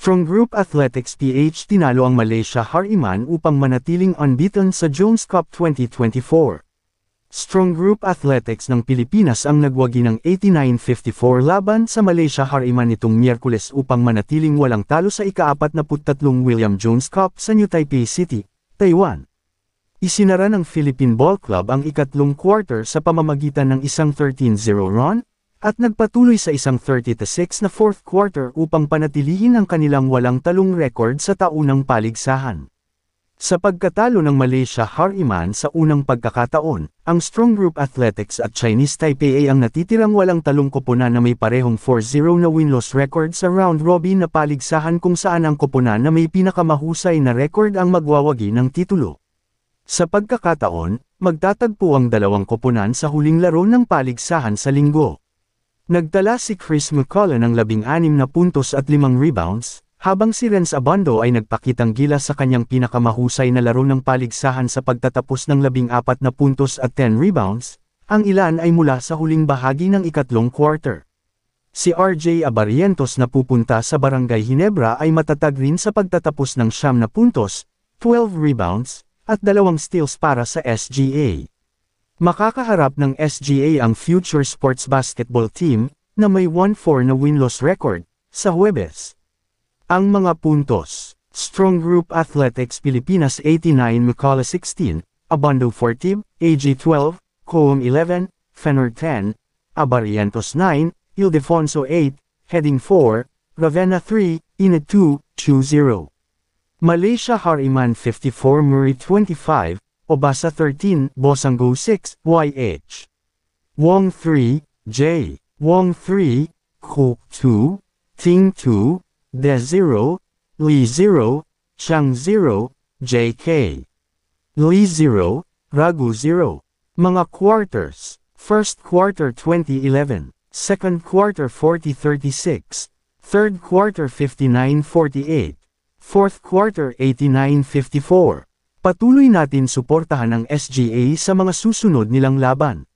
Strong Group Athletics PH tinalo ang Malaysia Hariman upang manatiling unbeaten sa Jones Cup 2024. Strong Group Athletics ng Pilipinas ang nagwagi ng 89-54 laban sa Malaysia Hariman nitong Miyerkules upang manatiling walang talo sa ika-43 William Jones Cup sa New Taipei City, Taiwan. Isinara ng Philippine Ball Club ang ikatlong quarter sa pamamagitan ng isang 13-0 run, at nagpatuloy sa isang 30-6 na fourth quarter upang panatilihin ang kanilang walang talong record sa taunang paligsahan. Sa pagkatalo ng Malaysia Hariman sa unang pagkakataon, ang Strong Group Athletics at Chinese Taipei ay ang natitirang walang talong koponan na may parehong 4-0 na win-loss record sa round-robin na paligsahan kung saan ang koponan na may pinakamahusay na record ang magwawagi ng titulo. Sa pagkakataon, magtatagpo ang dalawang koponan sa huling laro ng paligsahan sa linggo. Nagtala si Chris McCullough ng 16 na puntos at 5 rebounds, habang si Renz Abando ay nagpakitang gilas sa kanyang pinakamahusay na laro ng paligsahan sa pagtatapos ng 14 na puntos at 10 rebounds, ang ilan ay mula sa huling bahagi ng ikatlong quarter. Si RJ Abarientos na pupunta sa Barangay Ginebra ay matatag rin sa pagtatapos ng 9 na puntos, 12 rebounds, at 2 steals para sa SGA. Makakaharap ng SGA ang Future Sports Basketball Team, na may 1-4 na win-loss record, sa Huwebes. Ang mga puntos: Strong Group Athletics Pilipinas 89, McCullough 16, Abando 40, AG 12, Coam 11, Fenner 10, Abarientos 9, Ildefonso 8, Heading 4, Ravenna 3, Init 2, 2-0. Malaysia Hariman 54, Murray 25, Obasa 13, Bosanggo 6, YH. Wong 3, J. Wong 3, Cook 2, Ting 2, De 0, Lee 0, Chang 0, JK. Lee 0, Ragu 0. Mga quarters: First quarter 20-11, Second quarter 40-36, Third quarter 59-48, Fourth quarter 89-54. Patuloy natin suportahan ang SGA sa mga susunod nilang laban.